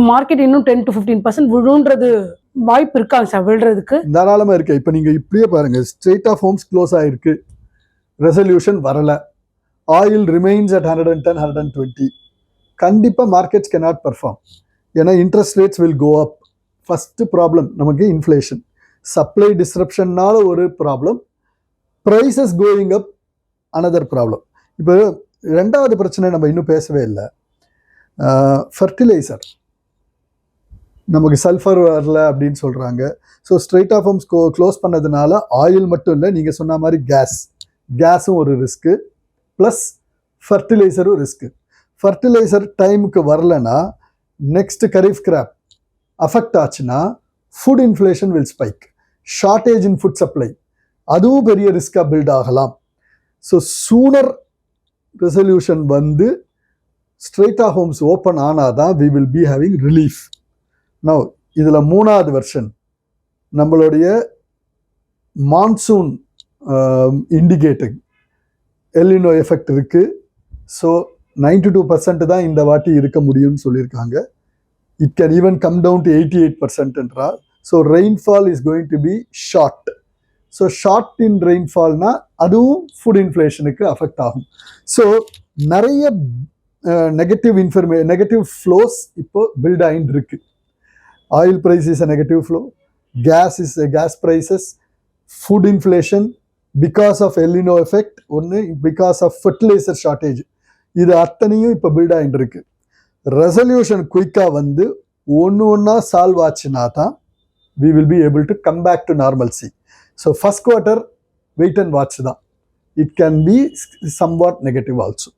Market இன்னும் 10 to 15% விழுன்றது வாய்ப்பு இருக்காங்க சார், விழுறதுக்கு தாராளமா இருக்கு. இப்போ நீங்க இப்படியே பாருங்க, ஸ்ட்ரெயிட் ஆஃப் ஹோம்ஸ் க்ளோஸ் ஆயிருக்கு, ரெசல்யூஷன் வரல, ஆயில் ரிமைன்ஸ் அட் 110 120. கண்டிப்பா மார்க்கெட்ஸ் cannot பெர்ஃபார்ம். ஏன்னா interest rates will go up. First problem நமக்கு இன்ஃப்ளேஷன், சப்ளை டிஸ்ரப்ஷன்னால ஒரு problem, prices going up another problem. இப்போ ரெண்டாவது பிரச்சனை நம்ம இன்னும் பேசவே இல்லை, ஃபர்டிலைசர். நமக்கு சல்ஃபர் வரல அப்படின்னு சொல்கிறாங்க. So strait of Hormuz close பண்ணதுனால ஆயில் மட்டும் இல்லை, நீங்கள் சொன்ன மாதிரி கேஸும் ஒரு ரிஸ்க்கு, ப்ளஸ் ஃபர்டிலைசரும் ரிஸ்க்கு. ஃபர்டிலைசர் டைமுக்கு வரலன்னா நெக்ஸ்ட் கரீஃப் கிராப் அஃபெக்ட் ஆச்சுன்னா food inflation will spike, shortage in food supply, அதுவும் பெரிய ரிஸ்காக பில்ட் ஆகலாம். ஸோ சூனர் ரெசல்யூஷன் வந்து ஸ்ட்ரெயிட் ஆஃப் ஹோம்ஸ் ஓப்பன் ஆனாதான் we will be having relief. Now இதில் மூணாவது வெர்ஷன் நம்மளுடைய மான்சூன் இண்டிகேட்டிங் எல்னினோ எஃபெக்ட் இருக்கு. ஸோ 92% தான் இந்த வாட்டி இருக்க முடியும்னு சொல்லியிருக்காங்க. It can even come down to 88%. So rainfall is going to be short. So short in ரெயின்ஃபால்னா அதுவும் ஃபுட் இன்ஃப்ளேஷனுக்கு அஃபெக்ட் ஆகும். ஸோ நிறைய நெகட்டிவ் ஃப்ளோஸ் இப்போ பில்ட் ஆகிட்டு இருக்கு. Oil price is a negative flow, gas prices, food inflation because of El Nino effect ஒன்று, because of fertiliser shortage, இது அத்தனையும் இப்போ பில்ட் ஆகிட்டு இருக்கு. ரெசல்யூஷன் குயிக்காக வந்து ஒன்றா சால்வ் ஆச்சுன்னா தான் we will be able to come back to normalcy. So first quarter wait and watch தான். It can be somewhat negative also.